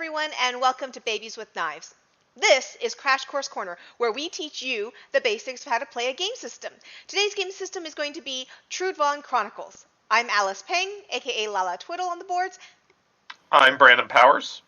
everyone, and welcome to Babies with Knives. This is Crash Course Corner, where we teach you the basics of how to play a game system. Today's game system is going to be Trudvang Chronicles. I'm Alice Peng, aka Lala Twiddle on the boards. I'm Brandon Powers.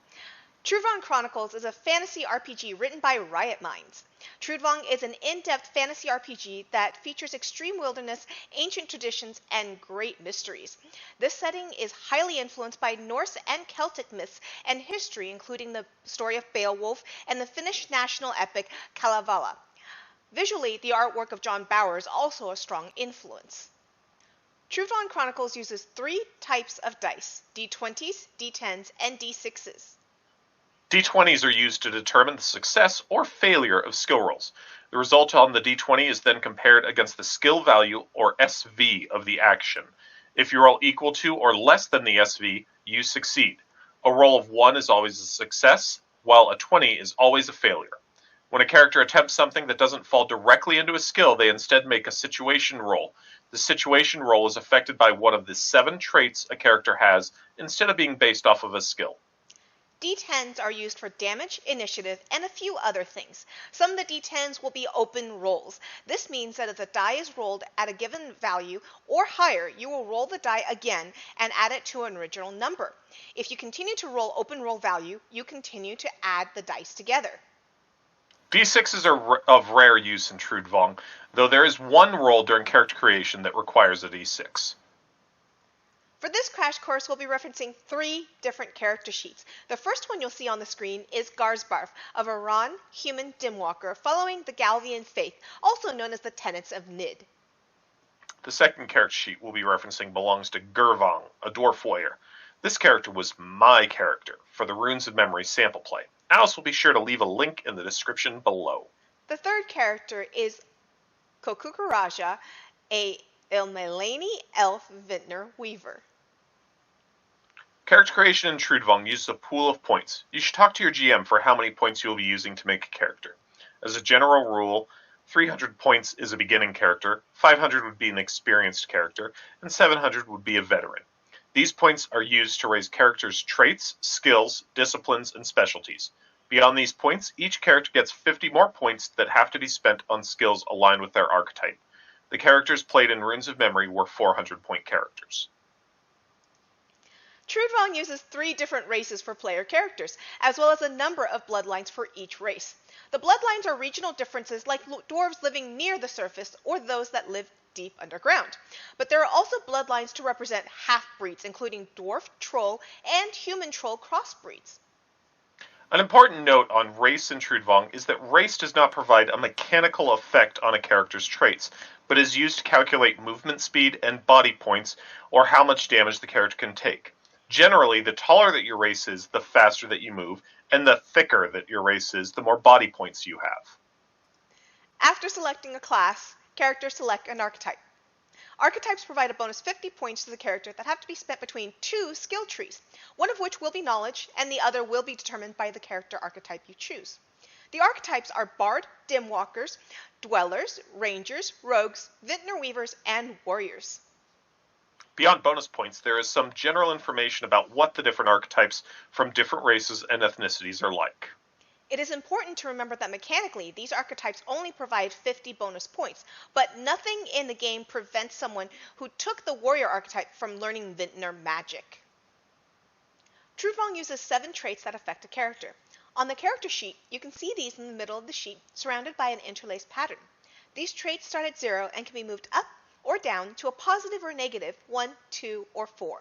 Trudvang Chronicles is a fantasy RPG written by Riot Minds. Trudvang is an in-depth fantasy RPG that features extreme wilderness, ancient traditions, and great mysteries. This setting is highly influenced by Norse and Celtic myths and history, including the story of Beowulf and the Finnish national epic Kalevala. Visually, the artwork of John Bauer is also a strong influence. Trudvang Chronicles uses 3 types of dice: D20s, D10s, and D6s. D20s are used to determine the success or failure of skill rolls. The result on the D20 is then compared against the skill value, or SV, of the action. If you roll equal to or less than the SV, you succeed. A roll of 1 is always a success, while a 20 is always a failure. When a character attempts something that doesn't fall directly into a skill, they instead make a situation roll. The situation roll is affected by one of the 7 traits a character has, instead of being based off of a skill. D10s are used for damage, initiative, and a few other things. Some of the D10s will be open rolls. This means that if the die is rolled at a given value or higher, you will roll the die again and add it to an original number. If you continue to roll open roll value, you continue to add the dice together. D6s are of rare use in Trudvang, though there is one roll during character creation that requires a D6. For this crash course, we'll be referencing 3 different character sheets. The first one you'll see on the screen is Garsbarf, a Varan human Dimwalker following the Galvian faith, also known as the tenets of Nid. The second character sheet we'll be referencing belongs to Gurvang, a dwarf warrior. This character was my character for the Runes of Memory sample play. Alice will be sure to leave a link in the description below. The third character is Kokukaraja, a Ilmelani elf Vitner weaver. Character creation in Trudvang uses a pool of points. You should talk to your GM for how many points you will be using to make a character. As a general rule, 300 points is a beginning character, 500 would be an experienced character, and 700 would be a veteran. These points are used to raise characters' traits, skills, disciplines, and specialties. Beyond these points, each character gets 50 more points that have to be spent on skills aligned with their archetype. The characters played in Runes of Memory were 400-point characters. Trudvang uses 3 different races for player characters, as well as a number of bloodlines for each race. The bloodlines are regional differences like dwarves living near the surface or those that live deep underground. But there are also bloodlines to represent half-breeds, including dwarf, troll, and human troll crossbreeds. An important note on race in Trudvang is that race does not provide a mechanical effect on a character's traits, but is used to calculate movement speed and body points, or how much damage the character can take. Generally, the taller that your race is, the faster that you move, and the thicker that your race is, the more body points you have. After selecting a class, characters select an archetype. Archetypes provide a bonus 50 points to the character that have to be spent between 2 skill trees, one of which will be knowledge, and the other will be determined by the character archetype you choose. The archetypes are Bard, Dimwalkers, Dwellers, Rangers, Rogues, Vitner Weavers, and Warriors. Beyond bonus points, there is some general information about what the different archetypes from different races and ethnicities are like. It is important to remember that mechanically, these archetypes only provide 50 bonus points, but nothing in the game prevents someone who took the warrior archetype from learning Vitner magic. Trudvang uses 7 traits that affect a character. On the character sheet, you can see these in the middle of the sheet, surrounded by an interlaced pattern. These traits start at 0 and can be moved up or down to a positive or negative 1, 2, or 4.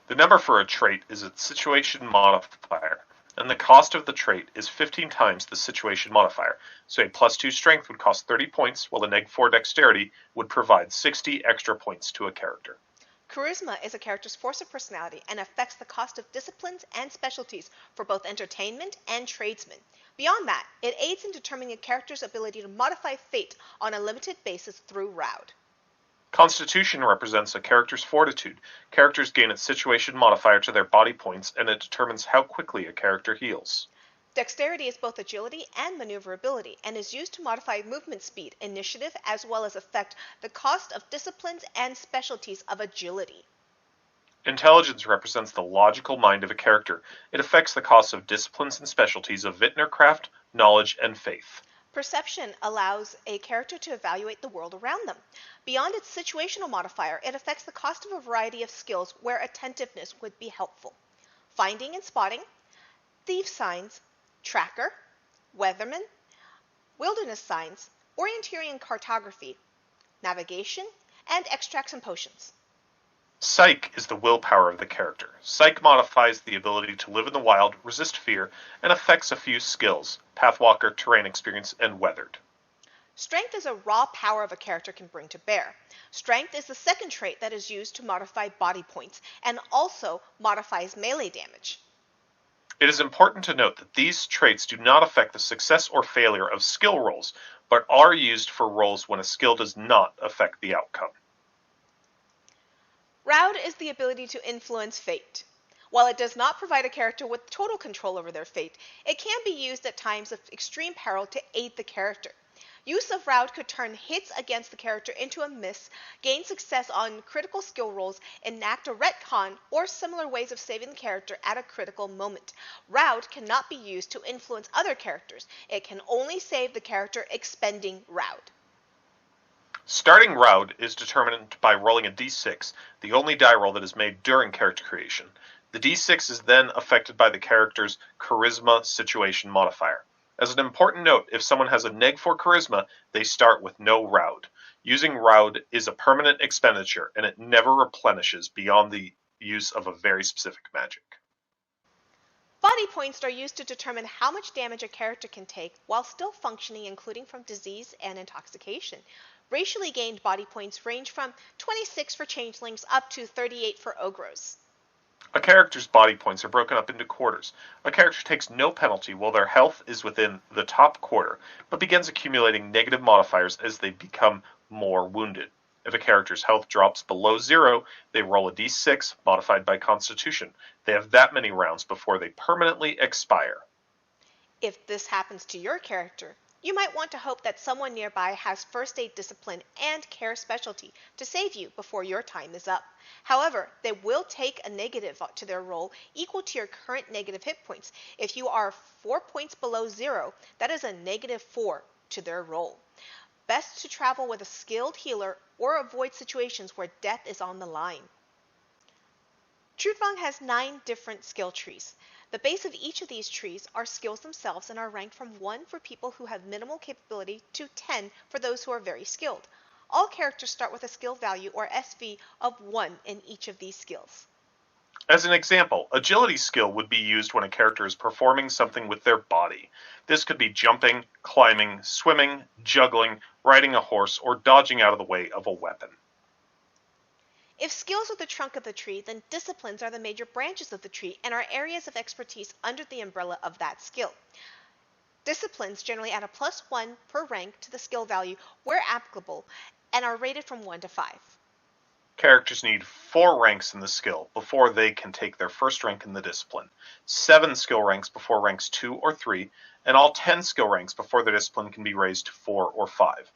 The number for a trait is its situation modifier, and the cost of the trait is 15 times the situation modifier, so a +2 strength would cost 30 points, while a -4 dexterity would provide 60 extra points to a character. Charisma is a character's force of personality and affects the cost of disciplines and specialties for both entertainment and tradesmen. Beyond that, it aids in determining a character's ability to modify fate on a limited basis through Raud. Constitution represents a character's fortitude. Characters gain its situation modifier to their body points, and it determines how quickly a character heals. Dexterity is both agility and maneuverability, and is used to modify movement speed, initiative, as well as affect the cost of disciplines and specialties of agility. Intelligence represents the logical mind of a character. It affects the costs of disciplines and specialties of Vitner craft, knowledge, and faith. Perception allows a character to evaluate the world around them. Beyond its situational modifier, it affects the cost of a variety of skills where attentiveness would be helpful. Finding and spotting, thief signs, tracker, weatherman, wilderness signs, orienteering cartography, navigation, and extracts and potions. Psych is the willpower of the character. Psych modifies the ability to live in the wild, resist fear, and affects a few skills: Pathwalker, terrain experience, and weathered. Strength is a raw power of a character can bring to bear. Strength is the second trait that is used to modify body points and also modifies melee damage. It is important to note that these traits do not affect the success or failure of skill rolls, but are used for rolls when a skill does not affect the outcome. Raud is the ability to influence fate. While it does not provide a character with total control over their fate, it can be used at times of extreme peril to aid the character. Use of Raud could turn hits against the character into a miss, gain success on critical skill rolls, enact a retcon, or similar ways of saving the character at a critical moment. Raud cannot be used to influence other characters. It can only save the character expending Raud. Starting Raud is determined by rolling a d6, the only die roll that is made during character creation. The d6 is then affected by the character's charisma situation modifier. As an important note, if someone has a neg4 charisma, they start with no Raud. Using Raud is a permanent expenditure, and it never replenishes beyond the use of a very specific magic. Body points are used to determine how much damage a character can take while still functioning, including from disease and intoxication. Racially gained body points range from 26 for changelings up to 38 for ogros. A character's body points are broken up into quarters. A character takes no penalty while their health is within the top quarter, but begins accumulating negative modifiers as they become more wounded. If a character's health drops below 0, they roll a d6 modified by Constitution. They have that many rounds before they permanently expire. If this happens to your character, you might want to hope that someone nearby has first aid discipline and care specialty to save you before your time is up. However, they will take a negative to their roll equal to your current negative hit points. If you are 4 points below 0, that is a -4 to their roll. Best to travel with a skilled healer or avoid situations where death is on the line. Trudvang has 9 different skill trees. The base of each of these trees are skills themselves and are ranked from 1 for people who have minimal capability to 10 for those who are very skilled. All characters start with a skill value or SV of 1 in each of these skills. As an example, agility skill would be used when a character is performing something with their body. This could be jumping, climbing, swimming, juggling, riding a horse, or dodging out of the way of a weapon. If skills are the trunk of the tree, then disciplines are the major branches of the tree and are areas of expertise under the umbrella of that skill. Disciplines generally add a +1 per rank to the skill value where applicable and are rated from 1 to 5. Characters need 4 ranks in the skill before they can take their first rank in the discipline, 7 skill ranks before ranks 2 or 3, and all 10 skill ranks before the discipline can be raised to 4 or 5.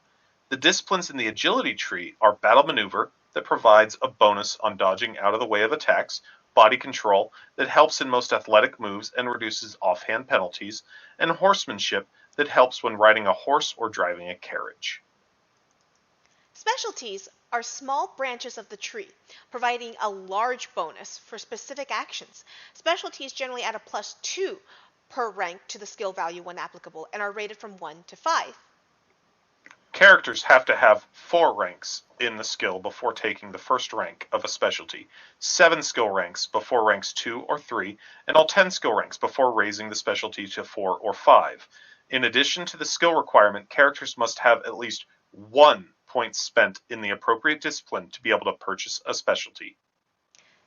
The disciplines in the agility tree are battle maneuver, that provides a bonus on dodging out of the way of attacks, body control, that helps in most athletic moves and reduces offhand penalties, and horsemanship, that helps when riding a horse or driving a carriage. Specialties are small branches of the tree, providing a large bonus for specific actions. Specialties generally add a +2 per rank to the skill value when applicable and are rated from 1 to 5. Characters have to have 4 ranks in the skill before taking the first rank of a specialty, 7 skill ranks before ranks 2 or 3, and all 10 skill ranks before raising the specialty to 4 or 5. In addition to the skill requirement, characters must have at least 1 point spent in the appropriate discipline to be able to purchase a specialty.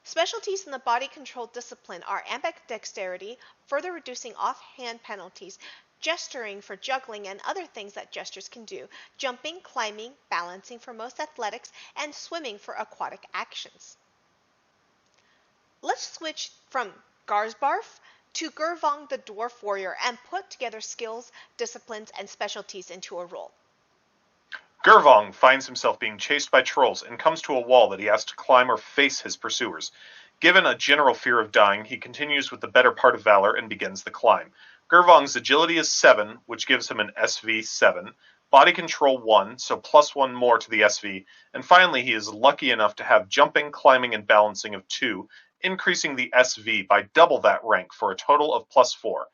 Specialties in the body control discipline are ambidexterity, further reducing offhand penalties, gesturing for juggling and other things that gestures can do, jumping, climbing, balancing for most athletics, and swimming for aquatic actions. Let's switch from Garsbarf to Gurvang the Dwarf Warrior and put together skills, disciplines, and specialties into a roll. Gurvang finds himself being chased by trolls and comes to a wall that he has to climb or face his pursuers. Given a general fear of dying, he continues with the better part of valor and begins the climb. Gurvang's agility is 7, which gives him an SV 7, body control 1, so plus 1 more to the SV, and finally he is lucky enough to have jumping, climbing, and balancing of 2, increasing the SV by double that rank for a total of plus 4.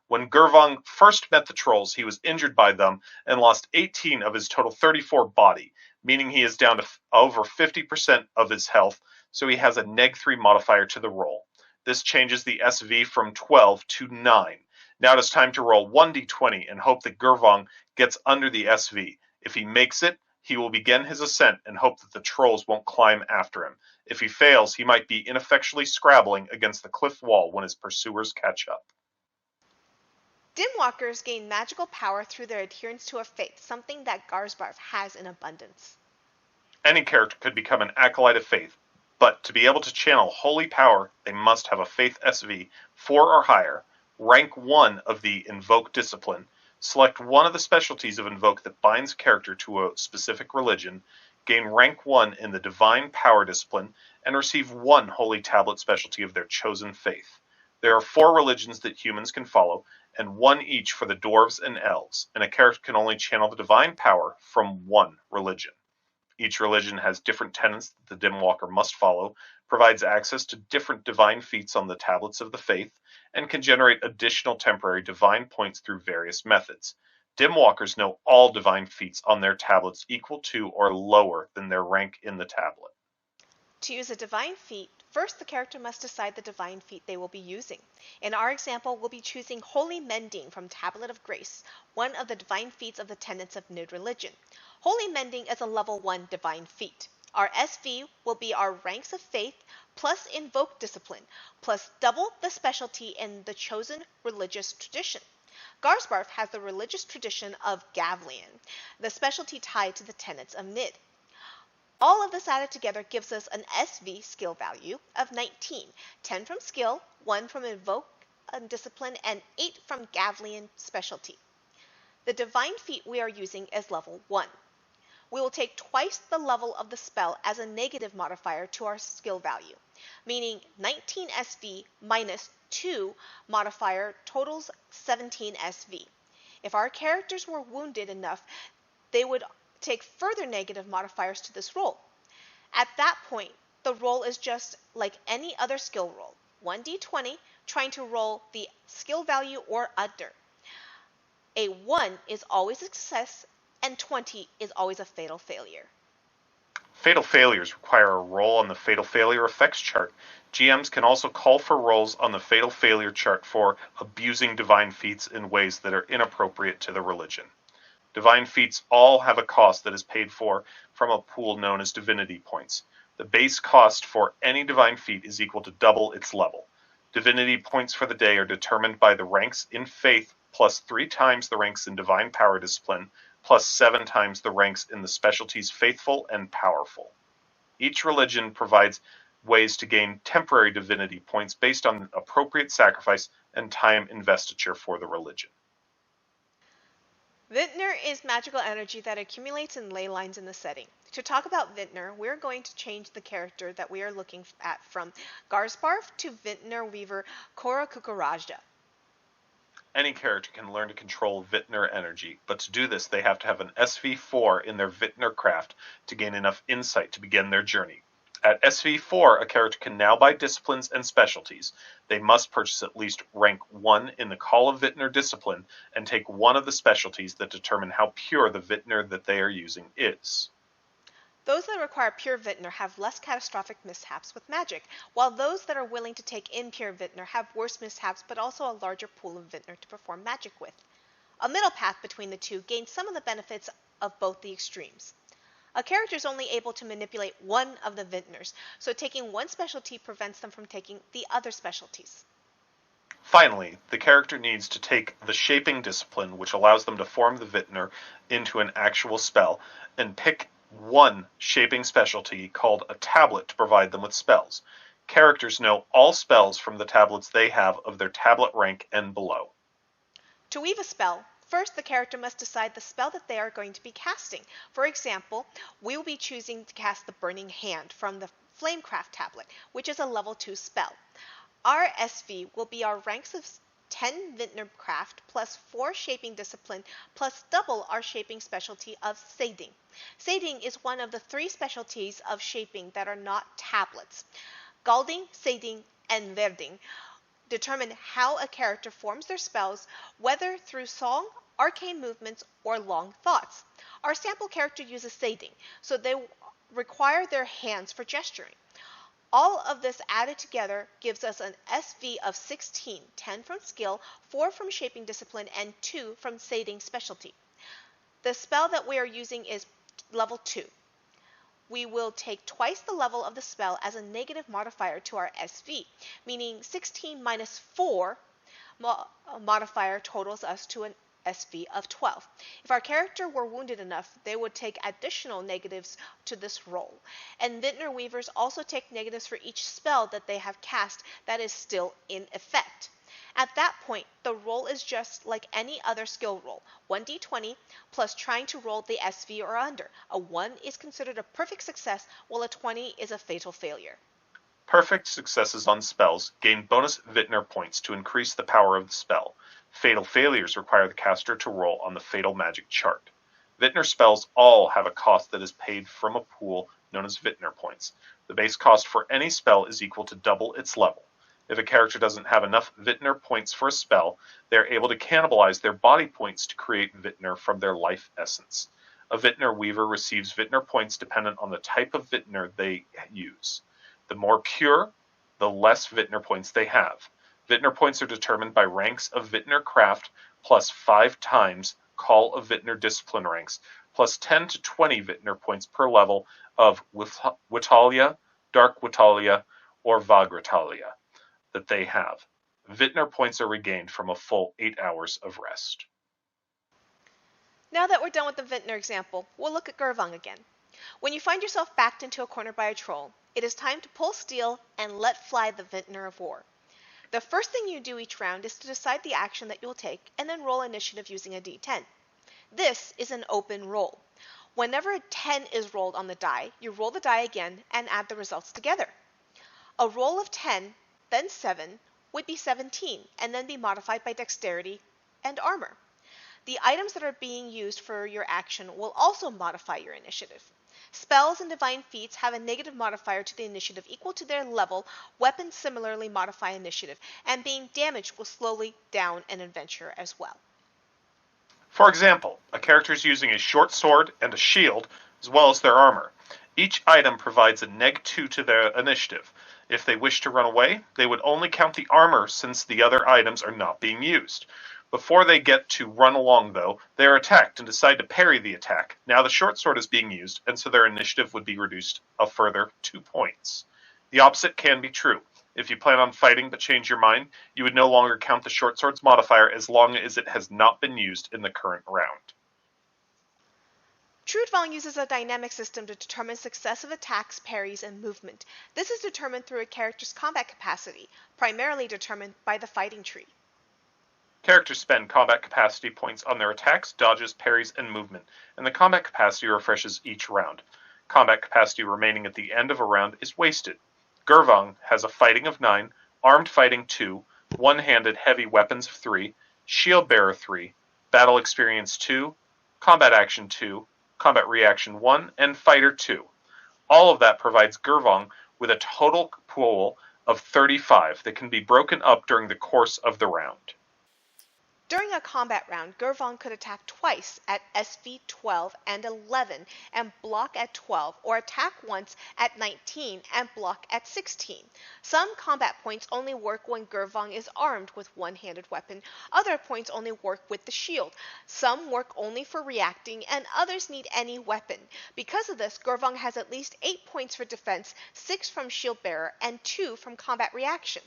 When Gurvang first met the trolls, he was injured by them and lost 18 of his total 34 body, meaning he is down to over 50% of his health, so he has a -3 modifier to the roll. This changes the SV from 12 to 9. Now it is time to roll 1d20 and hope that Gurvang gets under the SV. If he makes it, he will begin his ascent and hope that the trolls won't climb after him. If he fails, he might be ineffectually scrabbling against the cliff wall when his pursuers catch up. Dimwalkers gain magical power through their adherence to a faith, something that Garsbarf has in abundance. Any character could become an acolyte of faith, but to be able to channel holy power, they must have a faith SV 4 or higher, rank 1 of the Invoke discipline, select one of the specialties of Invoke that binds character to a specific religion, gain rank 1 in the Divine Power discipline, and receive 1 holy tablet specialty of their chosen faith. There are 4 religions that humans can follow, and 1 each for the dwarves and elves, and a character can only channel the divine power from 1 religion. Each religion has different tenets that the Dimwalker must follow, provides access to different divine feats on the tablets of the faith, and can generate additional temporary divine points through various methods. Dimwalkers know all divine feats on their tablets equal to or lower than their rank in the tablet. To use a divine feat, first the character must decide the divine feat they will be using. In our example, we'll be choosing Holy Mending from Tablet of Grace, one of the divine feats of the tenets of Nid religion. Holy Mending is a level 1 divine feat. Our SV will be our ranks of faith plus Invoke discipline, plus double the specialty in the chosen religious tradition. Garsbarf has the religious tradition of Gavlian, the specialty tied to the tenets of Nid. All of this added together gives us an SV skill value of 19, 10 from skill, 1 from Invoke discipline, and 8 from Gavlian specialty. The divine feat we are using is level 1. We will take twice the level of the spell as a negative modifier to our skill value, meaning 19 SV minus 2 modifier totals 17 SV. If our characters were wounded enough, they would take further negative modifiers to this roll. At that point, the roll is just like any other skill roll, 1d20, trying to roll the skill value or under. A 1 is always a success, and 20 is always a fatal failure. Fatal failures require a roll on the fatal failure effects chart. GMs can also call for rolls on the fatal failure chart for abusing divine feats in ways that are inappropriate to the religion. Divine feats all have a cost that is paid for from a pool known as divinity points. The base cost for any divine feat is equal to double its level. Divinity points for the day are determined by the ranks in faith plus 3 times the ranks in divine power discipline plus 7 times the ranks in the specialties faithful and powerful. Each religion provides ways to gain temporary divinity points based on appropriate sacrifice and time investiture for the religion. Vitner is magical energy that accumulates in ley lines in the setting. To talk about Vitner, we're going to change the character that we are looking at from Garsbarf to Vitner Weaver Kora Kukarajda. Any character can learn to control Vitner energy, but to do this they have to have an SV4 in their Vitner craft to gain enough insight to begin their journey. At SV4, a character can now buy disciplines and specialties. They must purchase at least rank 1 in the Call of Vitner discipline and take one of the specialties that determine how pure the Vitner that they are using is. Those that require pure Vitner have less catastrophic mishaps with magic, while those that are willing to take impure Vitner have worse mishaps but also a larger pool of Vitner to perform magic with. A middle path between the two gains some of the benefits of both the extremes. A character is only able to manipulate one of the Vitners, so taking one specialty prevents them from taking the other specialties. Finally, the character needs to take the Shaping discipline, which allows them to form the Vitner into an actual spell, and pick one Shaping specialty called a tablet to provide them with spells. Characters know all spells from the tablets they have of their tablet rank and below. To weave a spell, first the character must decide the spell that they are going to be casting. For example, we will be choosing to cast the Burning Hand from the Flamecraft tablet, which is a level 2 spell. Our SV will be our ranks of 10 Vitner craft plus 4 shaping discipline plus double our shaping specialty of Sading. Sading is one of the 3 specialties of shaping that are not tablets. Galding, Sading, and Verding determine how a character forms their spells, whether through song, arcane movements, or long thoughts. Our sample character uses Sading, so they require their hands for gesturing. All of this added together gives us an SV of 16, 10 from skill, 4 from shaping discipline, and 2 from Sading specialty. The spell that we are using is level 2. We will take twice the level of the spell as a negative modifier to our SV, meaning 16 minus 4 modifier totals us to an SV of 12. If our character were wounded enough, they would take additional negatives to this roll. And Vitner Weavers also take negatives for each spell that they have cast that is still in effect. At that point, the roll is just like any other skill roll, 1d20 plus trying to roll the SV or under. A 1 is considered a perfect success, while a 20 is a fatal failure. Perfect successes on spells gain bonus Vitner points to increase the power of the spell. Fatal failures require the caster to roll on the fatal magic chart. Vitner spells all have a cost that is paid from a pool known as Vitner points. The base cost for any spell is equal to double its level. If a character doesn't have enough Vitner points for a spell, they are able to cannibalize their body points to create Vitner from their life essence. A Vitner Weaver receives Vitner points dependent on the type of Vitner they use. The more pure, the less Vitner points they have. Vitner points are determined by ranks of Vitner craft plus 5 times Call of Vitner discipline ranks, plus 10 to 20 Vitner points per level of Witalia, Dark Witalia, or Vagratalia that they have. Vitner points are regained from a full 8 hours of rest. Now that we're done with the Vitner example, we'll look at Gurvang again. When you find yourself backed into a corner by a troll, it is time to pull steel and let fly the Vitner of War. The first thing you do each round is to decide the action that you'll take and then roll initiative using a d10. This is an open roll. Whenever a 10 is rolled on the die, you roll the die again and add the results together. A roll of 10, then 7, would be 17 and then be modified by dexterity and armor. The items that are being used for your action will also modify your initiative. Spells and divine feats have a negative modifier to the initiative equal to their level. Weapons similarly modify initiative, and being damaged will slowly down an adventurer as well. For example, a character is using a short sword and a shield, as well as their armor. Each item provides a -2 to their initiative. If they wish to run away, they would only count the armor since the other items are not being used. Before they get to run along, though, they are attacked and decide to parry the attack. Now the short sword is being used, and so their initiative would be reduced a further 2 points. The opposite can be true. If you plan on fighting but change your mind, you would no longer count the short sword's modifier as long as it has not been used in the current round. Trudvang uses a dynamic system to determine success of attacks, parries, and movement. This is determined through a character's combat capacity, primarily determined by the fighting tree. Characters spend combat capacity points on their attacks, dodges, parries, and movement, and the combat capacity refreshes each round. Combat capacity remaining at the end of a round is wasted. Gurvang has a fighting of 9, armed fighting 2, one-handed heavy weapons of 3, shield bearer 3, battle experience 2, combat action 2, combat reaction 1, and fighter 2. All of that provides Gurvang with a total pool of 35 that can be broken up during the course of the round. During a combat round, Gurvang could attack twice at SV 12 and 11 and block at 12, or attack once at 19 and block at 16. Some combat points only work when Gurvang is armed with one-handed weapon. Other points only work with the shield. Some work only for reacting, and others need any weapon. Because of this, Gurvang has at least 8 points for defense, 6 from shield bearer, and 2 from combat reaction.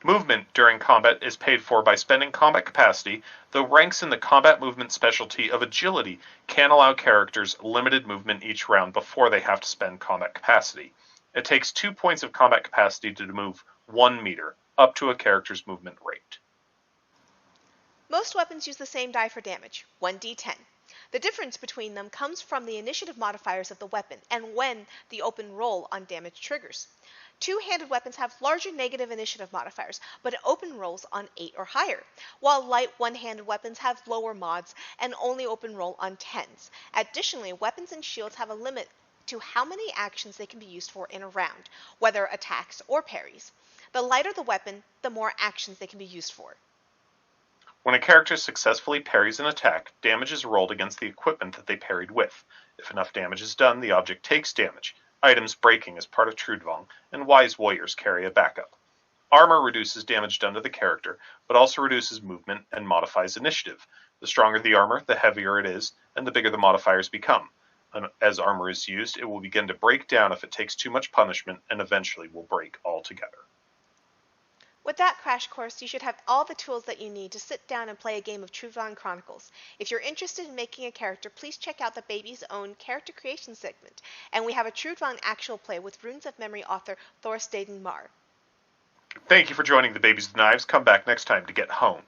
Movement during combat is paid for by spending combat capacity, though ranks in the combat movement specialty of agility can allow characters limited movement each round before they have to spend combat capacity. It takes 2 points of combat capacity to move 1 meter, up to a character's movement rate. Most weapons use the same die for damage, 1d10. The difference between them comes from the initiative modifiers of the weapon and when the open roll on damage triggers. Two-handed weapons have larger negative initiative modifiers, but open rolls on 8 or higher, while light one-handed weapons have lower mods and only open roll on 10s. Additionally, weapons and shields have a limit to how many actions they can be used for in a round, whether attacks or parries. The lighter the weapon, the more actions they can be used for. When a character successfully parries an attack, damage is rolled against the equipment that they parried with. If enough damage is done, the object takes damage. Items breaking as part of Trudvang, and wise warriors carry a backup. Armor reduces damage done to the character, but also reduces movement and modifies initiative. The stronger the armor, the heavier it is, and the bigger the modifiers become. As armor is used, it will begin to break down if it takes too much punishment, and eventually will break altogether. With that crash course, you should have all the tools that you need to sit down and play a game of Trudvang Chronicles. If you're interested in making a character, please check out the Baby's Own character creation segment, and we have a Trudvang actual play with Runes of Memory author Thorstein Marr. Thank you for joining the Babies with Knives. Come back next time to get honed.